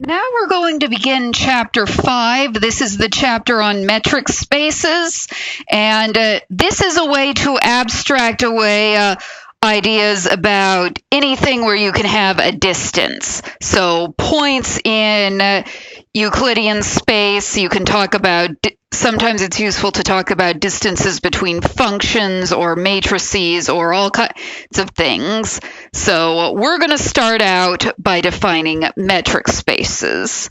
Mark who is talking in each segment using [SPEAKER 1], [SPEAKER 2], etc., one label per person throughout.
[SPEAKER 1] Now we're going to begin chapter 5. This is the chapter on metric spaces, and this is a way to abstract away ideas about anything where you can have a distance. So points in Euclidean space, you can talk about, sometimes it's useful to talk about distances between functions or matrices or all kinds of things. So we're going to start out by defining metric spaces.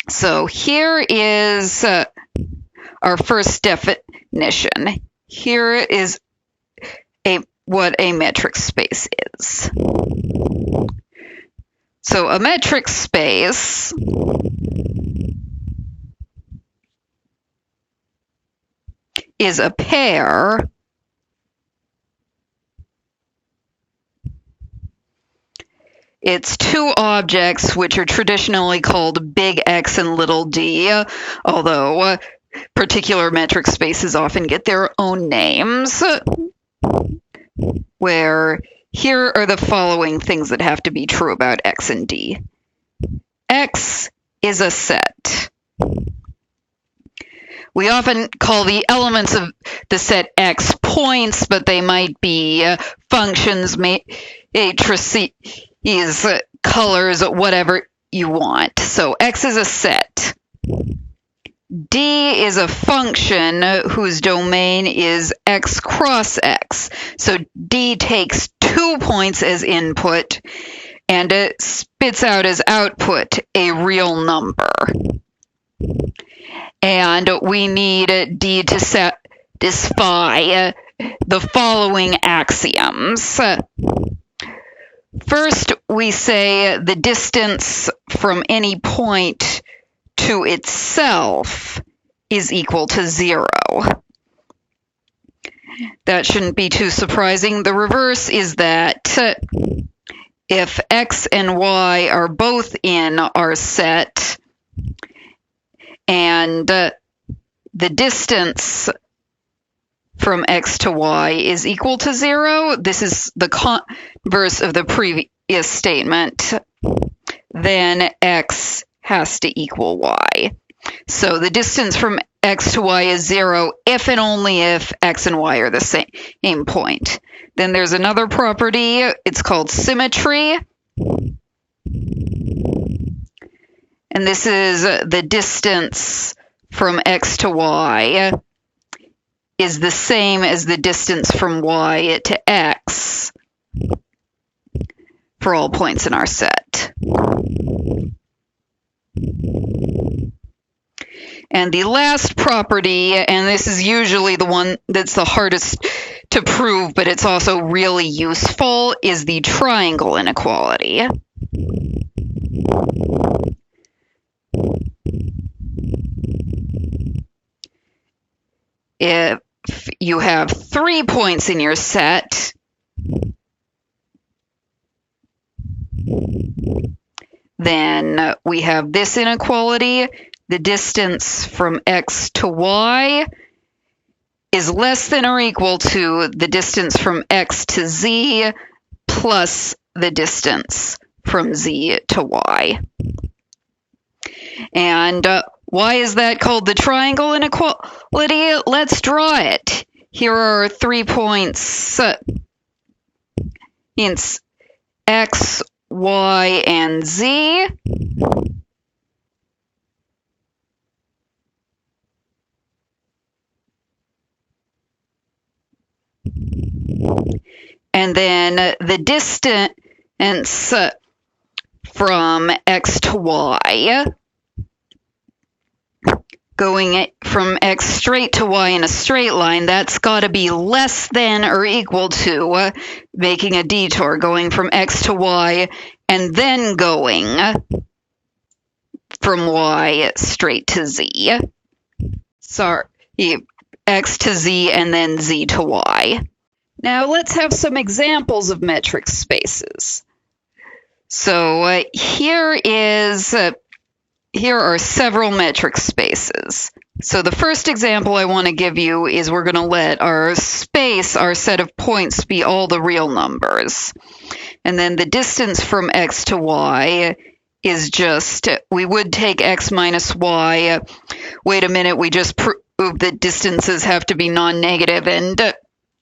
[SPEAKER 1] So here is our first definition. Here is what a metric space is. So a metric space is a pair It's two objects which are traditionally called big X and little d, although particular metric spaces often get their own names, where here are the following things that have to be true about X and D. X is a set. We often call the elements of the set X points, but they might be functions, matrices, colors, whatever you want. So X is a set. D is a function whose domain is X cross X. So D takes 2 points as input and it spits out as output a real number. And we need D to satisfy the following axioms. First, we say the distance from any point to itself is equal to 0. That shouldn't be too surprising. The reverse is that if X and Y are both in our set, and the distance from X to Y is equal to 0, this is the converse of the previous statement, then X has to equal Y. So the distance from X to Y is 0 if and only if X and Y are the same point. Then there's another property, it's called symmetry. And this is the distance from X to Y is the same as the distance from Y to X for all points in our set. And the last property, and this is usually the one that's the hardest to prove, but it's also really useful, is the triangle inequality. If you have 3 points in your set, then we have this inequality. The distance from X to Y is less than or equal to the distance from X to Z plus the distance from Z to Y. And why is that called the triangle inequality? Let's draw it. Here are 3 points in X, Y, and Z. And then the distance from X to Y, going from X straight to Y in a straight line, that's got to be less than or equal to making a detour, going from X to Y and then going from Y straight to Z. Sorry, X to Z and then Z to Y. Now let's have some examples of metric spaces. So here are several metric spaces. So the first example I want to give you is we're going to let our space, our set of points, be all the real numbers. And then the distance from X to Y is just, we would take x minus y. Wait a minute, we just proved that distances have to be non-negative, and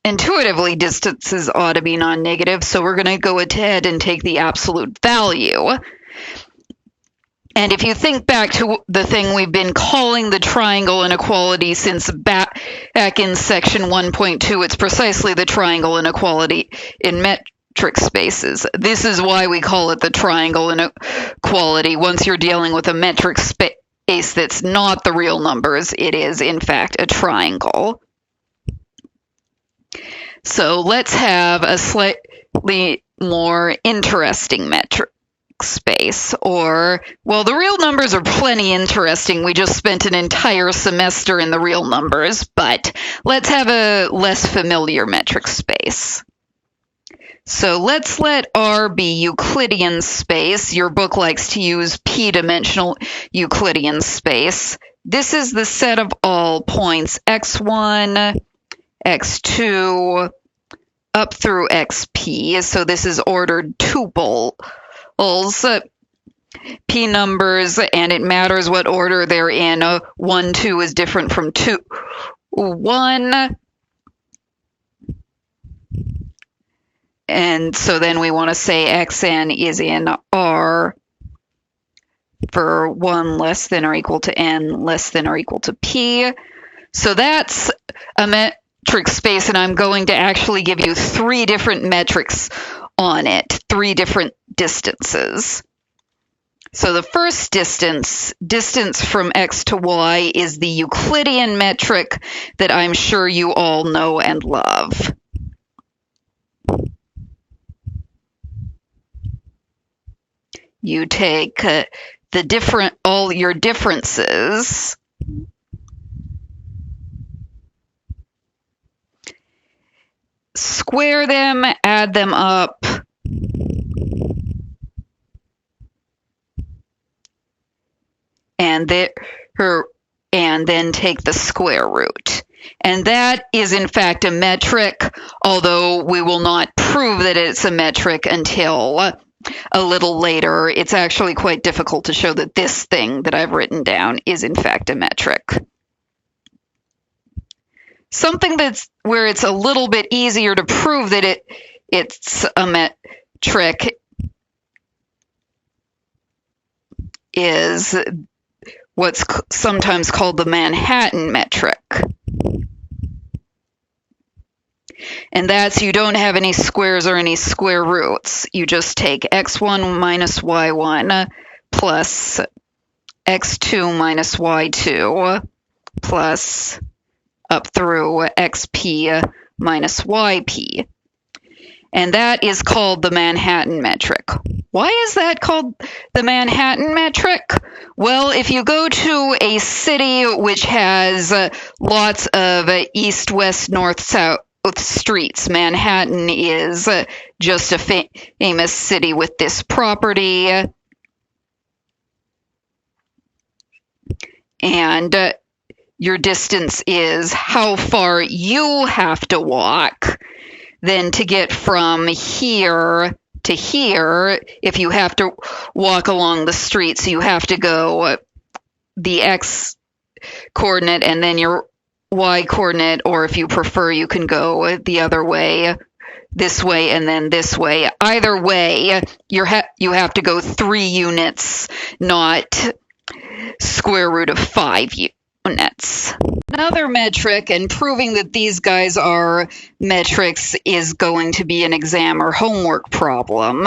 [SPEAKER 1] intuitively distances ought to be non-negative, so we're going to go ahead and take the absolute value. And if you think back to the thing we've been calling the triangle inequality since back in section 1.2, it's precisely the triangle inequality in metric spaces. This is why we call it the triangle inequality. Once you're dealing with a metric space that's not the real numbers, it is in fact a triangle. So let's have a slightly more interesting metric space, or, well, the real numbers are plenty interesting. We just spent an entire semester in the real numbers, but let's have a less familiar metric space. So let's let R be Euclidean space. Your book likes to use p-dimensional Euclidean space. This is the set of all points x1, x2, up through xp. So this is ordered tuples. P numbers, and it matters what order they're in. 1, 2 is different from 2, 1. And so then we want to say xn is in R for 1 less than or equal to n less than or equal to p. So that's a metric space, and I'm going to actually give you 3 different metrics on it, 3 different distances. So the first distance from x to y, is the Euclidean metric that I'm sure you all know and love. You take all your differences, square them, add them up, and then take the square root. And that is in fact a metric, although we will not prove that it's a metric until a little later. It's actually quite difficult to show that this thing that I've written down is in fact a metric. Something where it's a little bit easier to prove that it's a metric is what's sometimes called the Manhattan metric. And that's, you don't have any squares or any square roots. You just take x1 minus y1 plus x2 minus y2 plus up through xp minus yp. And that is called the Manhattan metric. Why is that called the Manhattan metric? Well, if you go to a city which has lots of east, west, north, south streets, Manhattan is just a famous city with this property. And your distance is how far you have to walk. Then to get from here to here, if you have to walk along the street, so you have to go the x coordinate and then your y coordinate, or if you prefer, you can go the other way, this way and then this way. Either way, you have to go 3 units, not square root of 5 units. Another metric, and proving that these guys are metrics is going to be an exam or homework problem.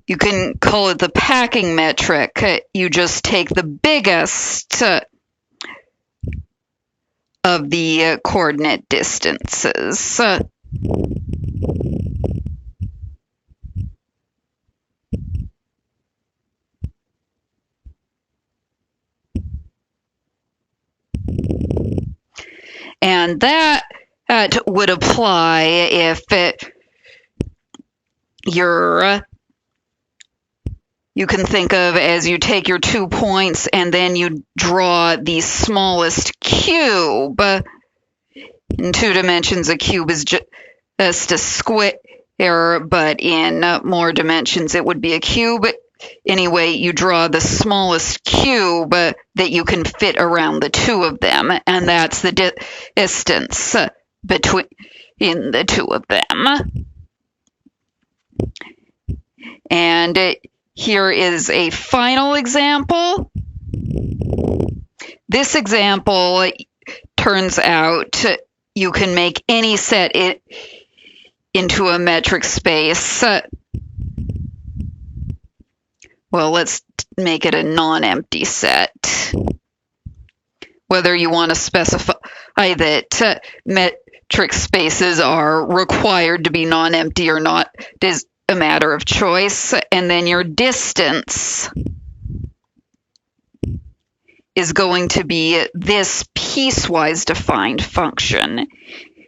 [SPEAKER 1] You can call it the packing metric. You just take the biggest of the coordinate distances. And that would apply if you can think of as you take your 2 points and then you draw the smallest cube. In 2 dimensions, a cube is just a square error, but in more dimensions it would be a cube. Anyway, you draw the smallest cube that you can fit around the two of them, and that's the distance between the two of them. And here is a final example. This example turns out you can make any set into a metric space. Well, let's make it a non-empty set. Whether you want to specify that metric spaces are required to be non-empty or not is a matter of choice. And then your distance is going to be this piecewise defined function.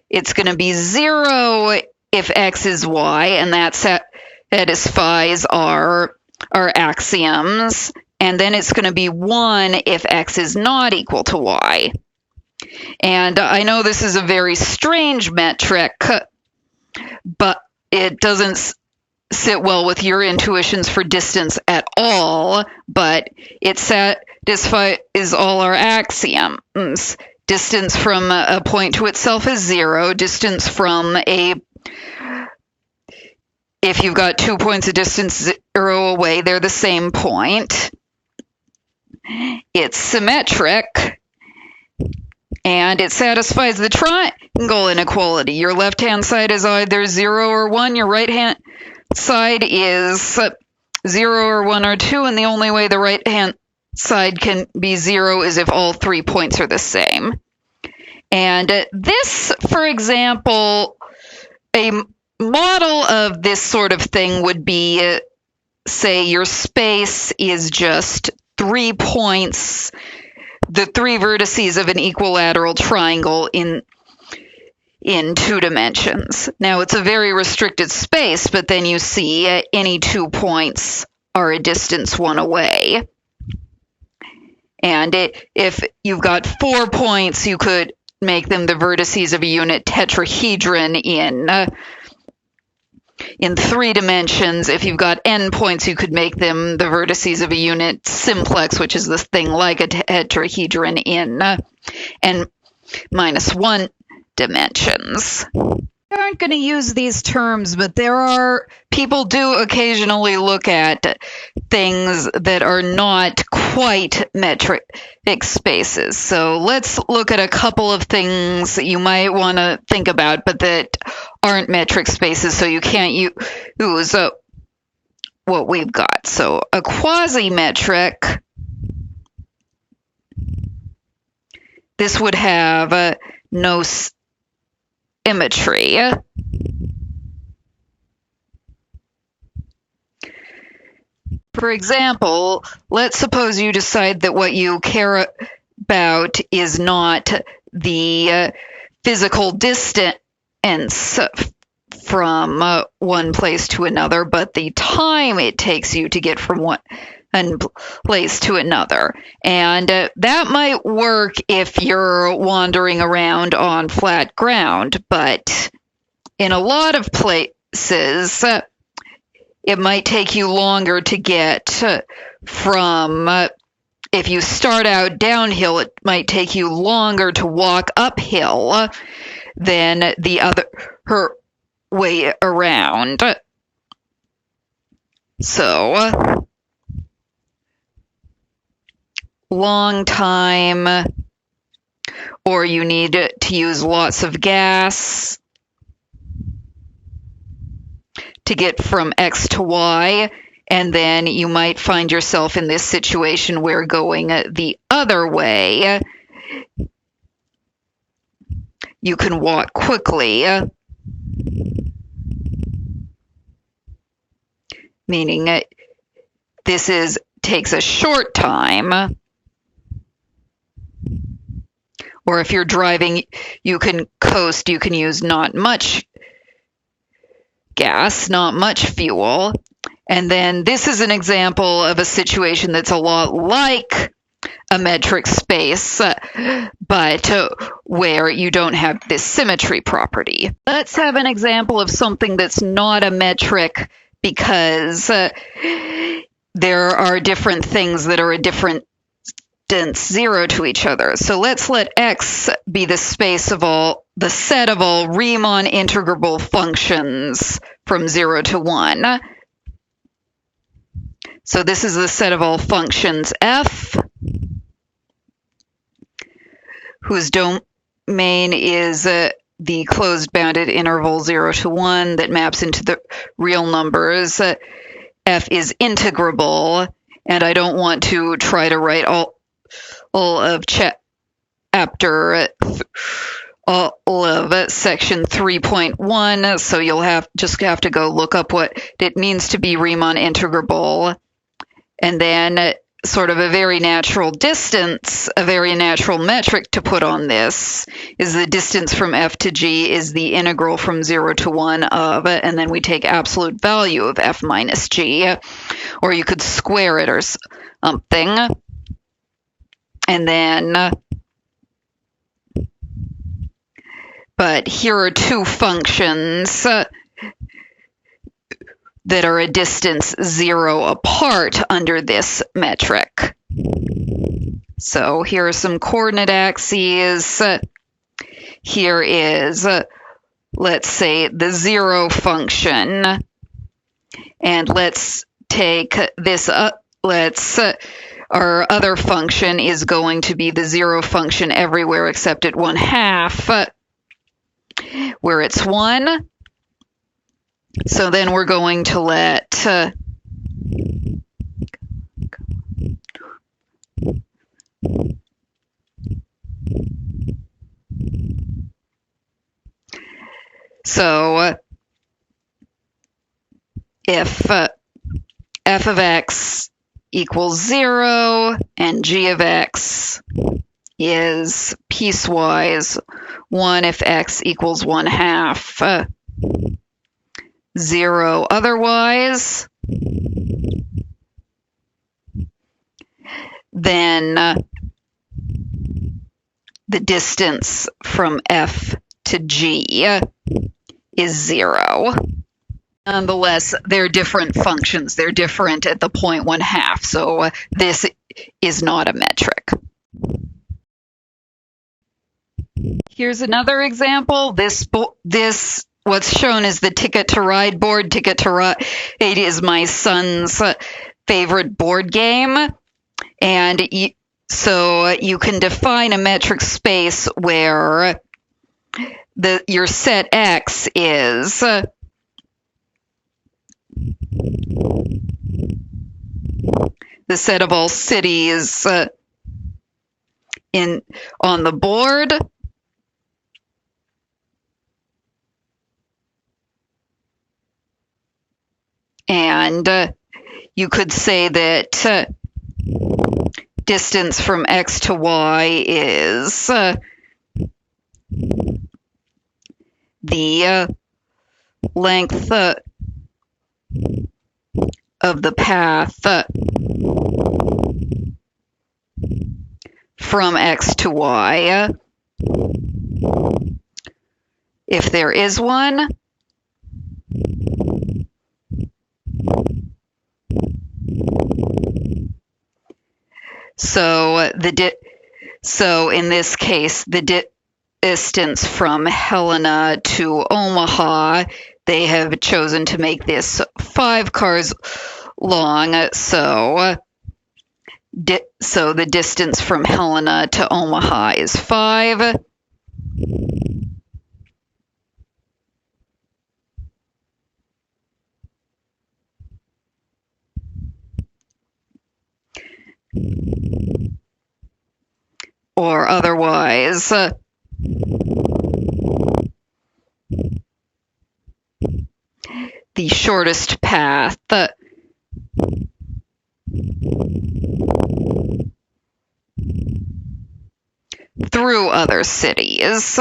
[SPEAKER 1] It's going to be 0 if x is y, and that satisfies our axioms, and then it's going to be 1 if x is not equal to y. And I know this is a very strange metric, but it doesn't sit well with your intuitions for distance at all, but it satisfies all our axioms. Distance from a point to itself is 0. Distance from if you've got 2 points of distance 0 away, they're the same point. It's symmetric, and it satisfies the triangle inequality. Your left-hand side is either 0 or 1. Your right-hand side is 0 or 1 or 2, and the only way the right-hand side can be 0 is if all 3 points are the same. And this, for example, a model of this sort of thing would be, say, your space is just 3 points, the 3 vertices of an equilateral triangle in 2 dimensions. Now, it's a very restricted space, but then you see any 2 points are a distance 1 away. And if you've got 4 points, you could make them the vertices of a unit tetrahedron in 3 dimensions. If you've got n points, you could make them the vertices of a unit simplex, which is this thing like a tetrahedron in n-1 dimensions. I aren't going to use these terms, but people do occasionally look at things that are not quite metric spaces. So let's look at a couple of things that you might want to think about, but that aren't metric spaces, so you can't use what we've got. So a quasi-metric, this would have no symmetry. For example, let's suppose you decide that what you care about is not the physical distance from one place to another, but the time it takes you to get from one place to another. And that might work if you're wandering around on flat ground, but in a lot of places, it might take you longer to get from, if you start out downhill, it might take you longer to walk uphill than the other way around. So, long time, or you need to use lots of gas to get from X to Y, and then you might find yourself in this situation where going the other way, you can walk quickly, meaning this takes a short time. Or if you're driving, you can coast, you can use not much gas, not much fuel. And then this is an example of a situation that's a lot like a metric space, but where you don't have this symmetry property. Let's have an example of something that's not a metric because there are different things that are a different distance 0 to each other. So let's let X be the space of the set of all Riemann integrable functions from 0 to 1. So this is the set of all functions F, whose domain is the closed bounded interval 0 to 1 that maps into the real numbers. F is integrable, and I don't want to try to write all of chapter all of section 3.1, so you'll just have to go look up what it means to be Riemann integrable. And then sort of a very natural distance, a very natural metric to put on this is the distance from F to G is the integral from 0 to 1 of, and then we take absolute value of F minus G, or you could square it or something. And then, but here are two functions that are a distance 0 apart under this metric. So here are some coordinate axes. Here is, let's say, the 0 function. And let's take this up. Our other function is going to be the 0 function everywhere except at 1/2, where it's 1. So then we're going to let so if f of x equals 0 and g of x is piecewise 1 if x equals 1/2, 0 otherwise, then the distance from F to G is 0. Nonetheless, they're different functions. They're different at the point 1/2, so this is not a metric. Here's another example. What's shown is the Ticket to Ride board. Ticket to Ride is my son's favorite board game. And so you can define a metric space where your set X is the set of all cities on the board. And you could say that distance from X to Y is the length of the path from X to Y, if there is one. So in this case, the distance from Helena to Omaha, they have chosen to make this 5 cars long. So the distance from Helena to Omaha is 5. Or otherwise, the shortest path through other cities.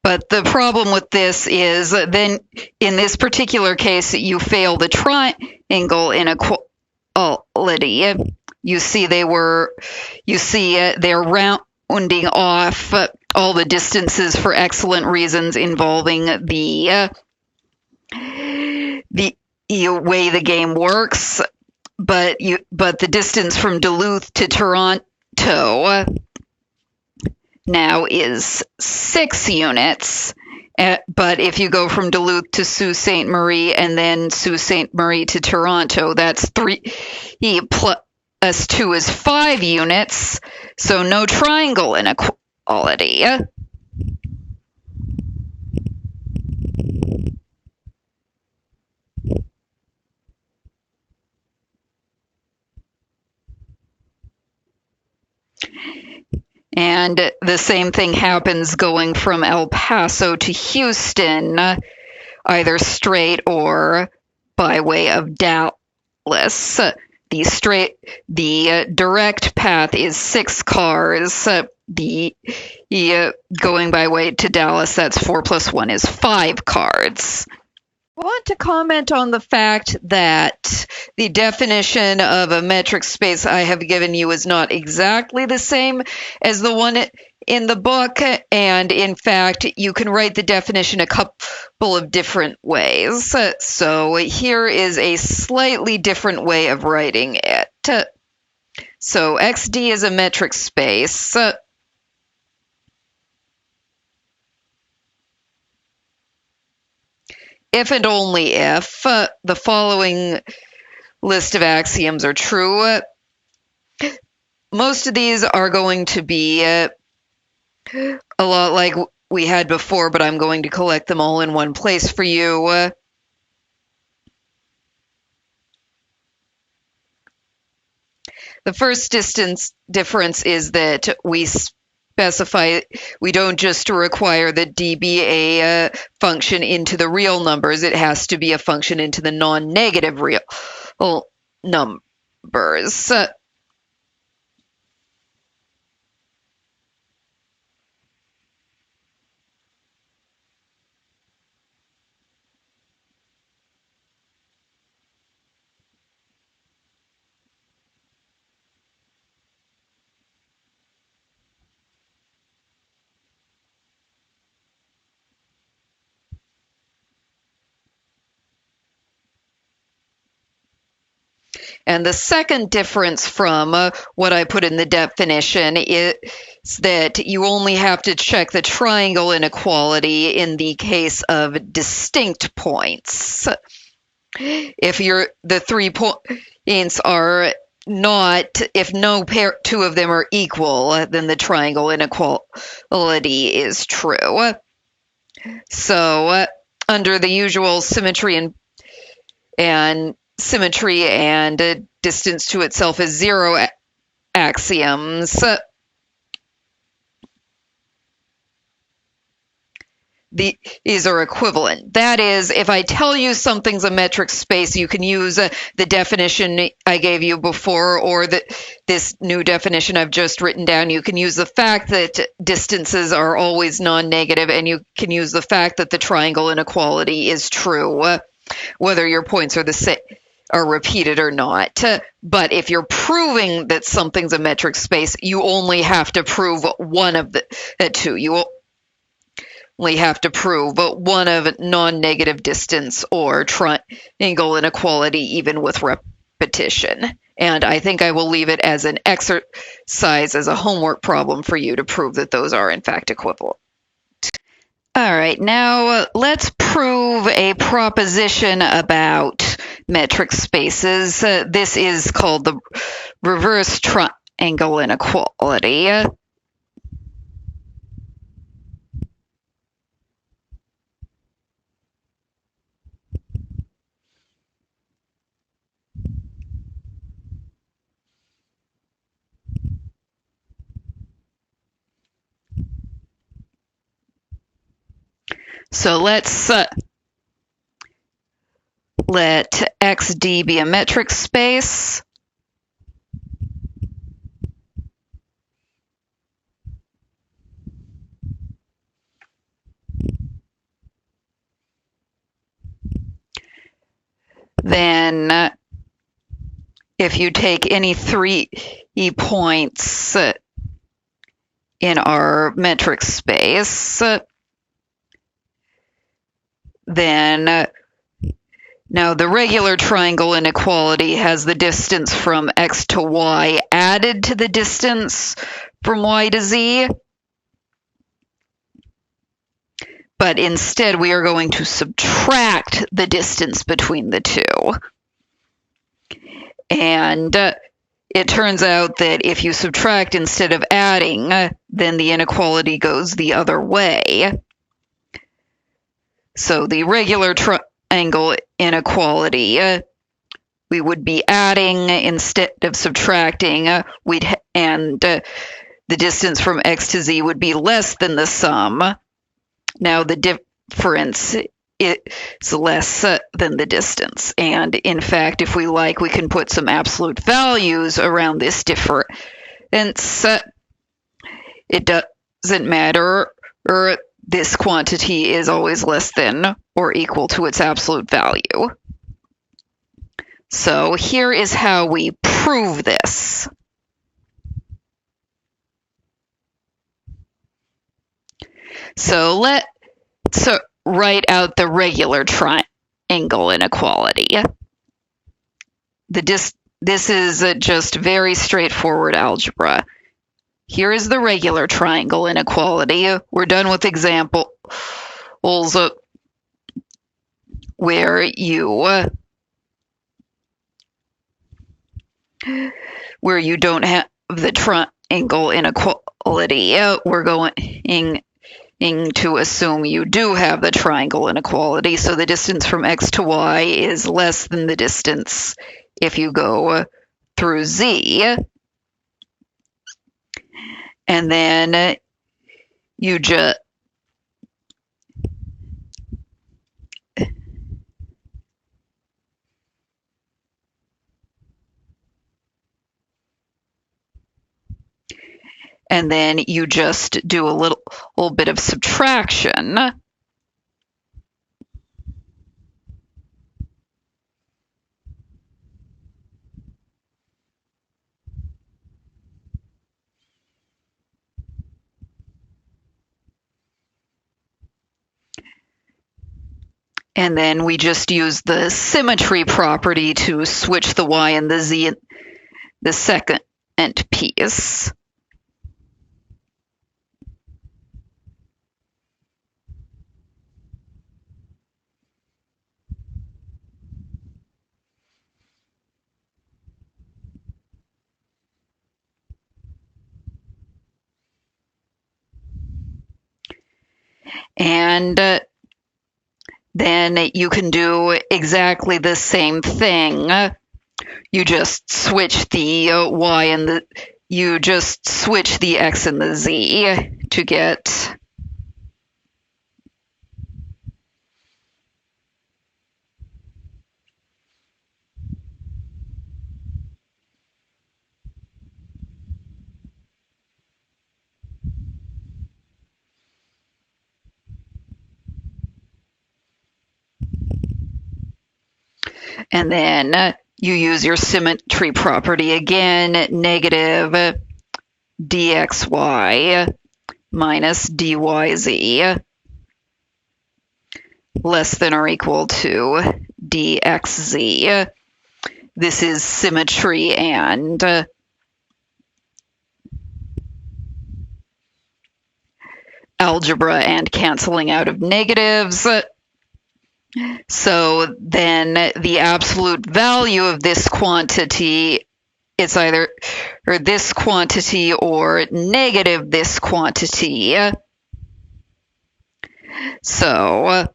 [SPEAKER 1] But the problem with this is then in this particular case, you fail the triangle inequality. You see they're rounding off all the distances for excellent reasons involving the way the game works, but the distance from Duluth to Toronto now is 6 units. But if you go from Duluth to Sault Ste. Marie and then Sault Ste. Marie to Toronto, that's 3 plus 2 is 5 units. So no triangle inequality. And the same thing happens going from El Paso to Houston, either straight or by way of Dallas. The direct path is 6 cars. The going by way to Dallas, that's 4 plus 1 is 5 cars. I want to comment on the fact that the definition of a metric space I have given you is not exactly the same as the one in the book, and in fact, you can write the definition a couple of different ways. So here is a slightly different way of writing it. So XD is a metric space. If and only if the following list of axioms are true. Most of these are going to be a lot like we had before, but I'm going to collect them all in one place for you. The first distance difference is that we specify we don't just require that D be a function into the real numbers. It has to be a function into the non-negative real numbers. And the second difference from what I put in the definition is that you only have to check the triangle inequality in the case of distinct points. If the 3 points are not, if no two of them are equal, then the triangle inequality is true. So under the usual symmetry and distance to itself is 0 axioms, these are equivalent. That is, if I tell you something's a metric space, you can use the definition I gave you before, or this new definition I've just written down. You can use the fact that distances are always non-negative, and you can use the fact that the triangle inequality is true, whether your points are repeated or not. But if you're proving that something's a metric space, you only have to prove one of the two. You only have to prove one of non-negative distance or triangle inequality, even with repetition. And I think I will leave it as an exercise, as a homework problem for you to prove that those are in fact equivalent. All right, now let's prove a proposition about metric spaces. This is called the reverse triangle inequality. So let's let XD be a metric space. then if you take any 3 points in our metric space, then now the regular triangle inequality has the distance from x to y added to the distance from y to z. But instead, we are going to subtract the distance between the two. And it turns out that if you subtract instead of adding, then the inequality goes the other way. So the regular triangle inequality, we would be adding instead of subtracting, and the distance from x to z would be less than the sum. Now the difference is less than the distance. And in fact, if we like, we can put some absolute values around this difference. It doesn't matter, or this quantity is always less than or equal to its absolute value. So here is how we prove this. So let's write out the regular triangle inequality. This is just very straightforward algebra. Here is the regular triangle inequality. We're done with examples where you don't have the triangle inequality. We're going to assume you do have the triangle inequality, so the distance from x to y is less than the distance if you go through z. And then you just do a little bit of subtraction. And then we just use the symmetry property to switch the y and the z in the second piece. And then you can do exactly the same thing. You just switch the y and you just switch the x and the z to get and then you use your symmetry property again, negative dxy minus dyz less than or equal to dxz. This is symmetry and algebra and canceling out of negatives. So then the absolute value of this quantity, it's either this quantity or negative this quantity. So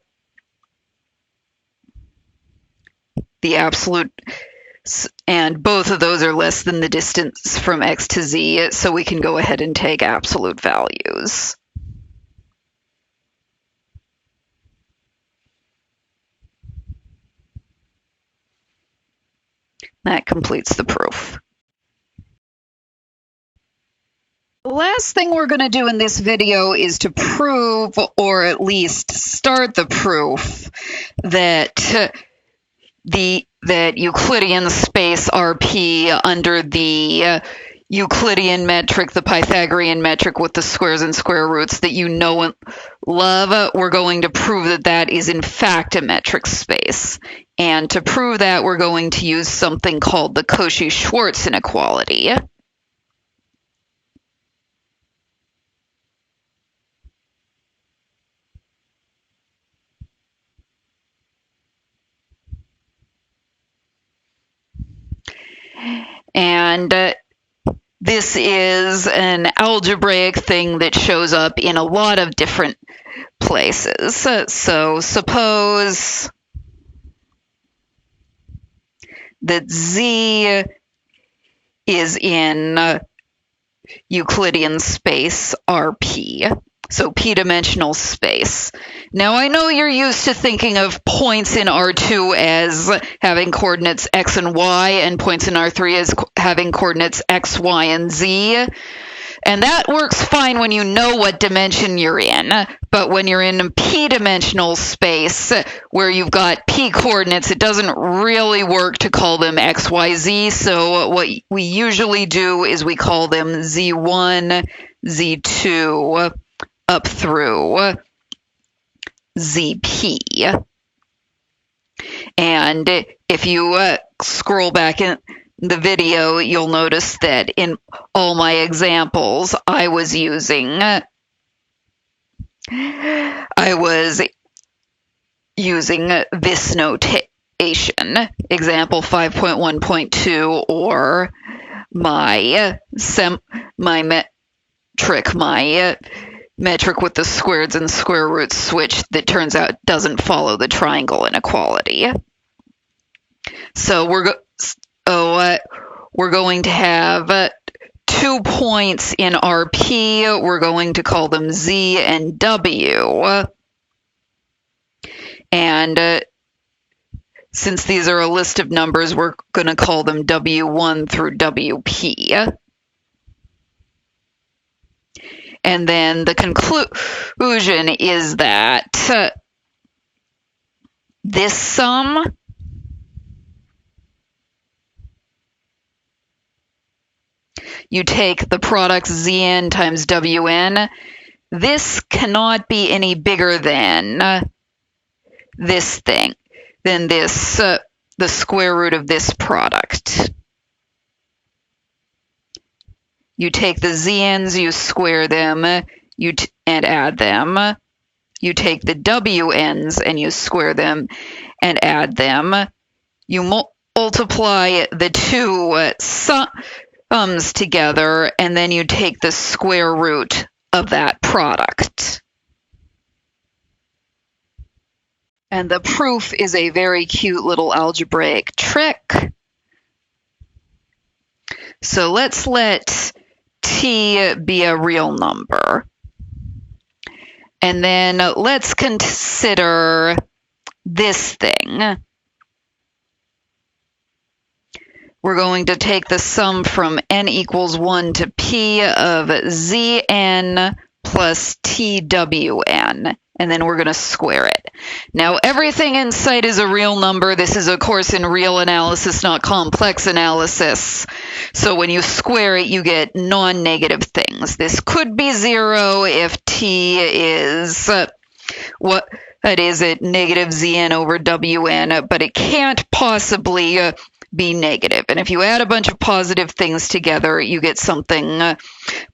[SPEAKER 1] the absolute, and both of those are less than the distance from x to z, so we can go ahead and take absolute values. That completes the proof. The last thing we're going to do in this video is to prove, or at least start the proof, that the that Euclidean space RP under the Euclidean metric, the Pythagorean metric with the squares and square roots that you know and love, we're going to prove that that is in fact a metric space. And to prove that, we're going to use something called the Cauchy-Schwarz inequality. And this is an algebraic thing that shows up in a lot of different places. So suppose that Z is in Euclidean space RP, so p-dimensional space. Now, I know you're used to thinking of points in R2 as having coordinates x and y, and points in R3 as having coordinates x, y, and z. And that works fine when you know what dimension you're in. But when you're in p-dimensional space, where you've got p coordinates, it doesn't really work to call them x, y, z. So what we usually do is we call them z1, z2, up through zp. And if you scroll back in the video, you'll notice that in all my examples, I was using this notation, example 5.1.2, or my metric with the squares and square roots switch that turns out doesn't follow the triangle inequality. So we're going to have 2 points in RP. We're going to call them Z and W. And since these are a list of numbers, we're going to call them W1 through WP. And then the conclusion is that this sum you take the product Zn times Wn, this cannot be any bigger than this thing, than this, the square root of this product. You take the Zn's, you square them, and add them. You take the Wn's and you square them and add them. You multiply the two sums together, and then you take the square root of that product. And the proof is a very cute little algebraic trick. So let's let t be a real number. And then let's consider this thing. We're going to take the sum from n equals 1 to p of Zn plus Twn, and then we're going to square it. Now, everything in sight is a real number. This is a course in real analysis, not complex analysis. So when you square it, you get non-negative things. This could be 0 if t is what is it, negative Zn over Wn, but it can't possibly be negative. And if you add a bunch of positive things together, you get something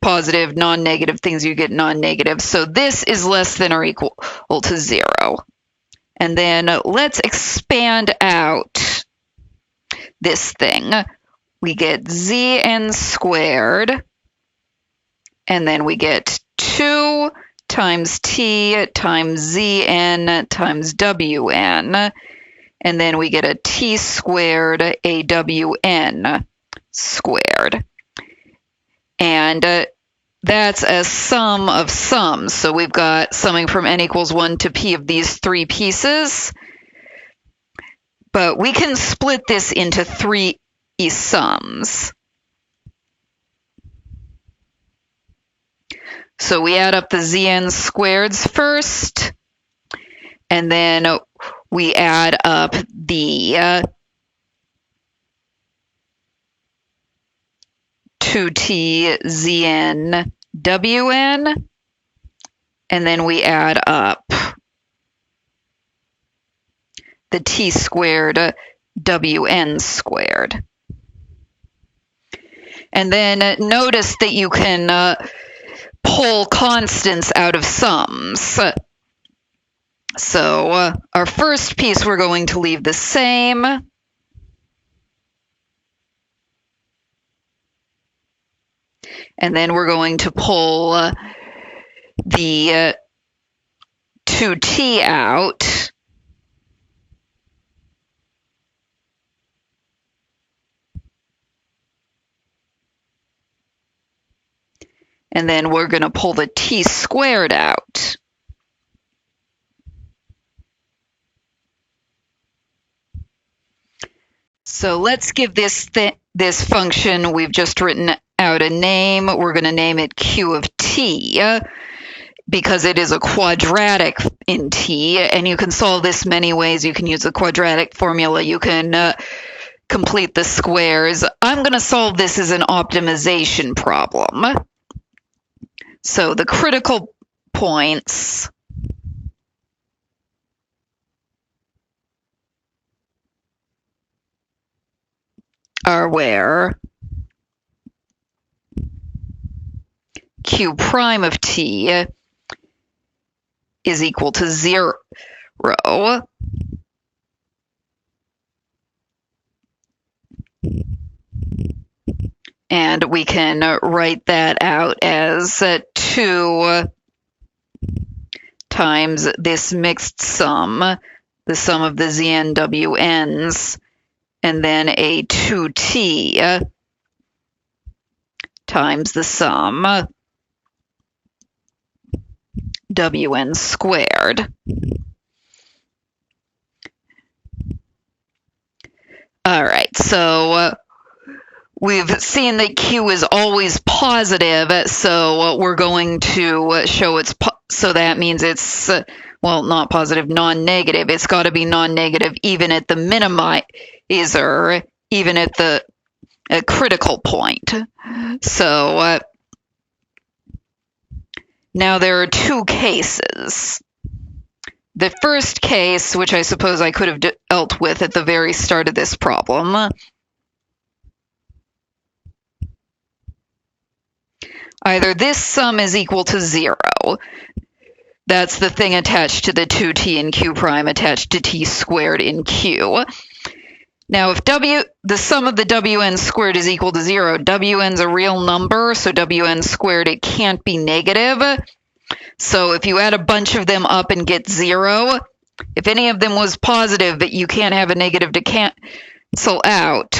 [SPEAKER 1] positive, non-negative things, you get non-negative. So this is less than or equal to 0. And then let's expand out this thing. We get Zn squared, and then we get 2 times t times Zn times Wn. And then we get a t squared, a Wn squared. And that's a sum of sums. So we've got summing from n equals 1 to p of these 3 pieces. But we can split this into 3 sums. So we add up the Zn squareds first, and then we add up the 2t zn wn, and then we add up the t squared wn squared. And then notice that you can pull constants out of sums. So our first piece we're going to leave the same. And then we're going to pull the 2t out. And then we're going to pull the t squared out. So let's give this function we've just written out a name. We're going to name it q of t because it is a quadratic in t, and you can solve this many ways. You can use the quadratic formula. You can complete the squares. I'm going to solve this as an optimization problem. So the critical points are where q prime of t is equal to 0. And we can write that out as 2 times this mixed sum, the sum of the ZNWNs, and then a 2t times the sum wn squared. All right, so we've seen that q is always positive, so we're going to show it's, so that means it's, well, not positive, non-negative. It's got to be non-negative even at the minimizer, even at the critical point. So now there are two cases. The first case, which I suppose I could have dealt with at the very start of this problem, either this sum is equal to 0. That's the thing attached to the 2t in q prime attached to t squared in q. Now, if the sum of the wn squared is equal to 0, wn's a real number, so wn squared, it can't be negative. So if you add a bunch of them up and get 0, if any of them was positive, but you can't have a negative to cancel out.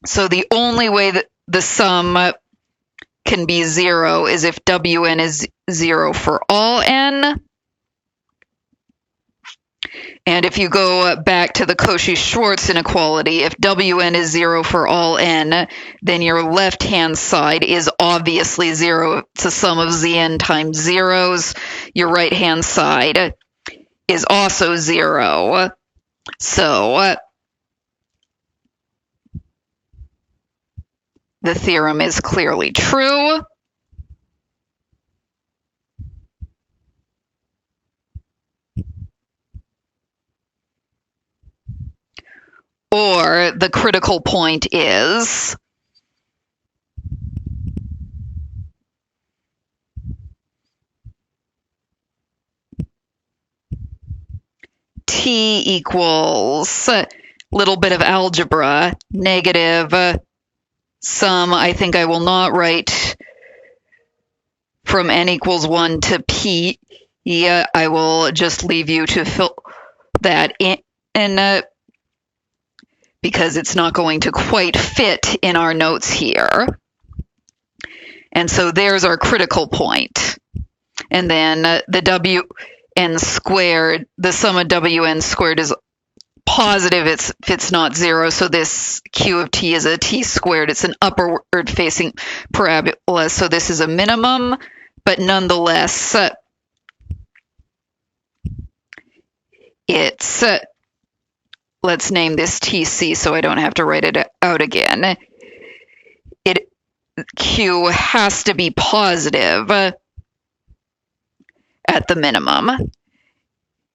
[SPEAKER 1] So the only way that the sum can be 0 is if wn is 0 for all n. And if you go back to the Cauchy-Schwarz inequality, if wn is 0 for all n, then your left-hand side is obviously 0. It's a sum of zn times zeros. Your right-hand side is also 0. So the theorem is clearly true. Or the critical point is t equals a little bit of algebra, negative sum. I think I will not write from n equals 1 to p. Yeah, I will just leave you to fill that in because it's not going to quite fit in our notes here. And so there's our critical point. And then the wn squared, the sum of wn squared is positive if it's not 0. So this q of t is a t squared. It's an upward facing parabola. So this is a minimum, but nonetheless, it's, let's name this TC so I don't have to write it out again. It Q has to be positive at the minimum.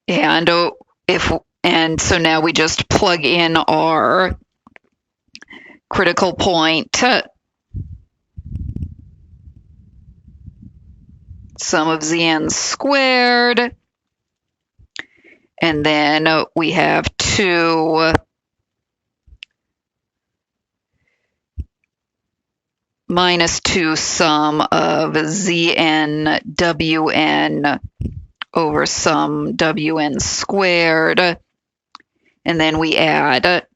[SPEAKER 1] And so now we just plug in our critical point, sum of Zn squared, and then we have 2 minus 2 sum of Zn Wn over sum Wn squared, and then we add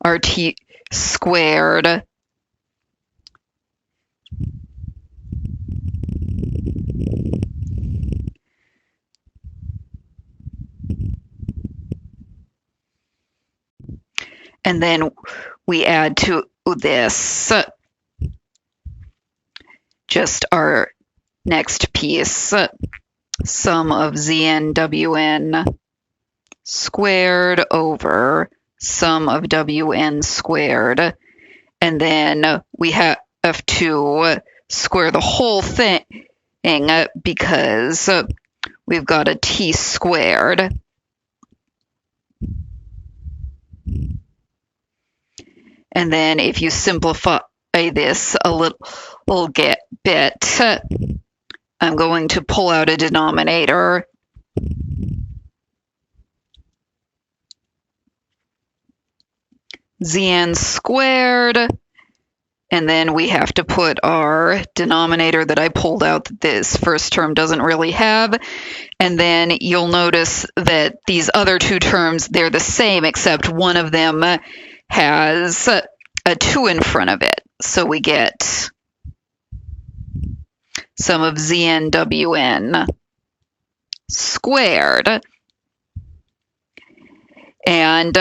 [SPEAKER 1] RT squared and then we add to this just our next piece, sum of Zn Wn squared over sum of Wn squared, and then we have to square the whole thing because we've got a t squared. And then if you simplify this a little bit, I'm going to pull out a denominator. Zn squared, and then we have to put our denominator that I pulled out that this first term doesn't really have, and then you'll notice that these other 2 terms, they're the same except one of them has a 2 in front of it. So we get sum of Zn Wn squared, and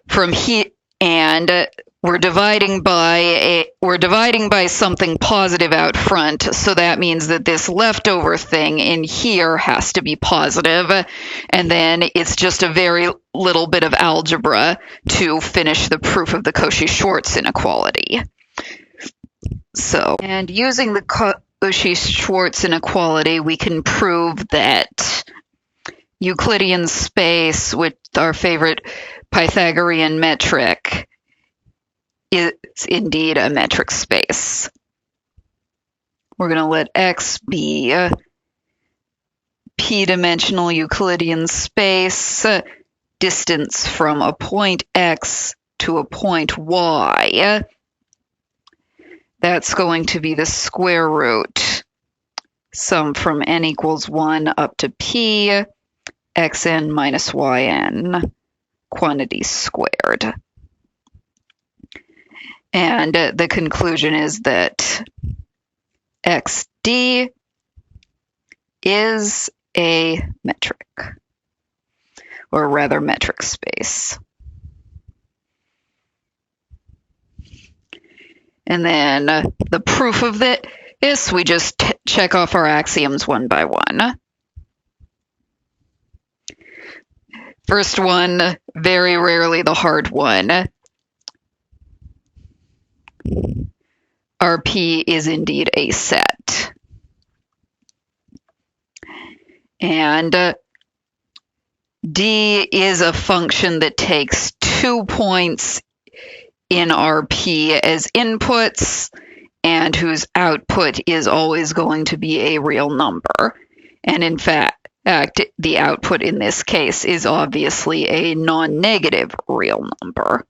[SPEAKER 1] from here, and we're dividing by something positive out front, so that means that this leftover thing in here has to be positive, and then it's just a very little bit of algebra to finish the proof of the Cauchy-Schwarz inequality. So, and using the Cauchy-Schwarz inequality, we can prove that Euclidean space, with our favorite Pythagorean metric, is indeed a metric space. We're going to let X be a p-dimensional Euclidean space, distance from a point X to a point Y. That's going to be the square root, sum from n equals 1 up to p, xn minus yn, quantity squared. And the conclusion is that XD is a metric, or rather metric space. And then the proof of this, we just check off our axioms one by one. First one, very rarely the hard one. Rp is indeed a set. And D is a function that takes 2 points in Rp as inputs and whose output is always going to be a real number. And in fact, the output in this case is obviously a non-negative real number.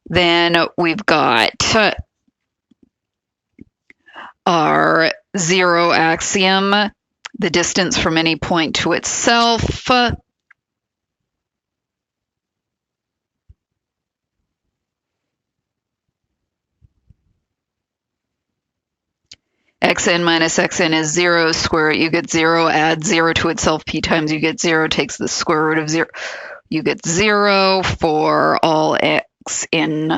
[SPEAKER 1] Then we've got our zero axiom, the distance from any point to itself. Xn minus xn is 0, square it, you get 0, add 0 to itself, p times you get 0, takes the square root of 0, you get 0 for all x in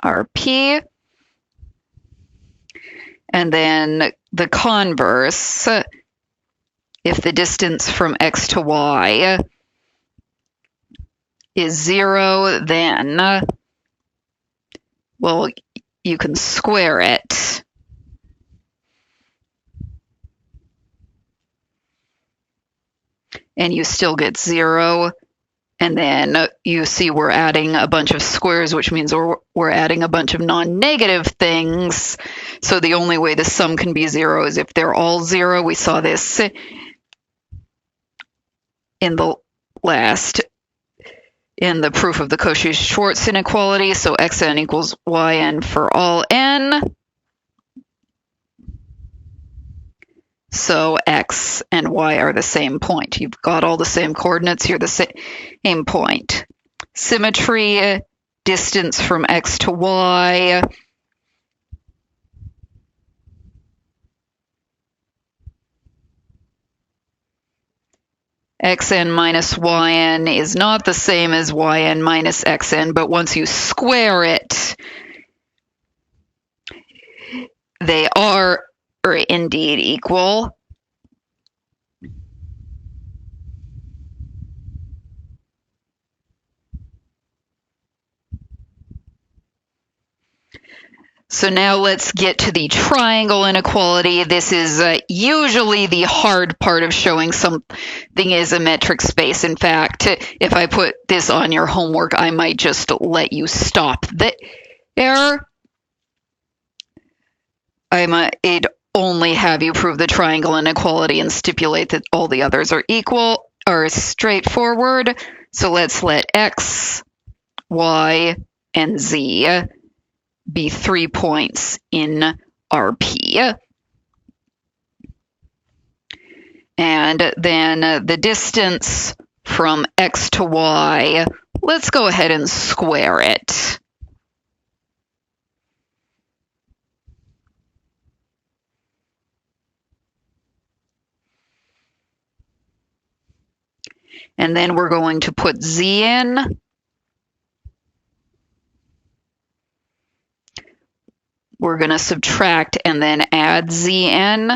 [SPEAKER 1] Rp. And then the converse, if the distance from x to y is 0, then, well, you can square it. And you still get 0. And then you see we're adding a bunch of squares, which means we're adding a bunch of non-negative things. So the only way the sum can be 0 is if they're all 0. We saw this in the proof of the Cauchy-Schwarz inequality. So xn equals yn for all n. So x and y are the same point. You've got all the same coordinates, you're the same point. Symmetry, distance from x to y. Xn minus yn is not the same as yn minus xn, but once you square it, they are indeed equal. So now let's get to the triangle inequality. This is usually the hard part of showing something is a metric space. In fact, if I put this on your homework, I might just let you stop there. I might only have you prove the triangle inequality and stipulate that all the others are equal or straightforward. So let's let x, y, and z be 3 points in RP. And then the distance from x to y, let's go ahead and square it. And then we're going to put z in. We're going to subtract and then add z in.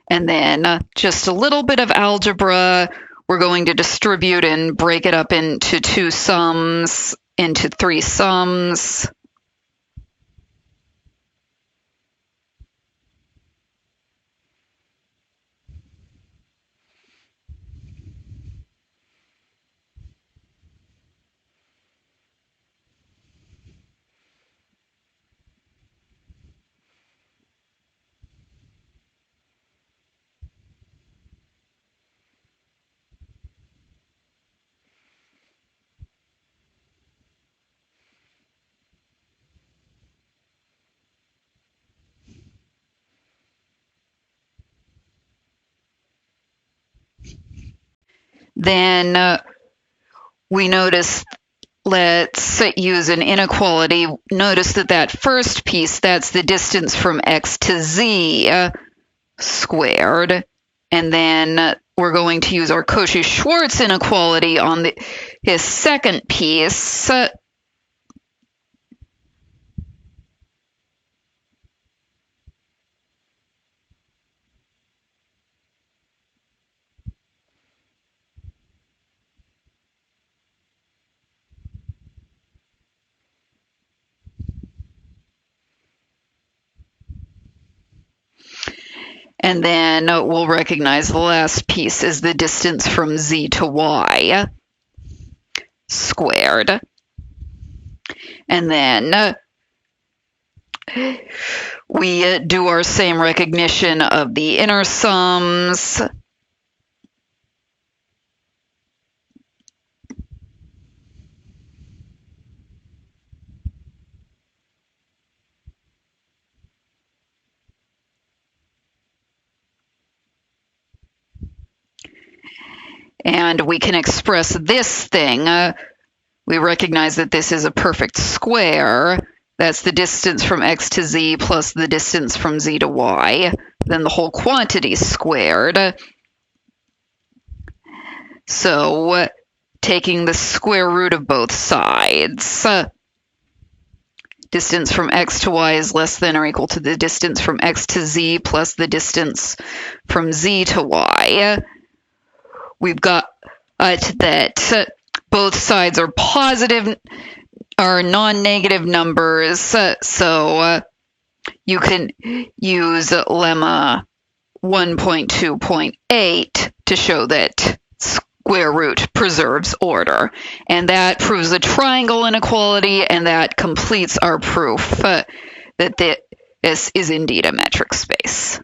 [SPEAKER 1] And then just a little bit of algebra. We're going to distribute and break it up into 2 sums, into 3 sums. Then we notice, let's use an inequality. Notice that first piece, that's the distance from x to z squared. And then we're going to use our Cauchy-Schwarz inequality on his second piece. And then we'll recognize the last piece is the distance from z to y squared. And then we do our same recognition of the inner sums. And we can express this thing. We recognize that this is a perfect square. That's the distance from x to z plus the distance from z to y. Then the whole quantity squared. So taking the square root of both sides. distance from x to y is less than or equal to the distance from x to z plus the distance from z to y. We've got that both sides are positive, are non-negative numbers, so you can use lemma 1.2.8 to show that square root preserves order. And that proves the triangle inequality, and that completes our proof that this is indeed a metric space.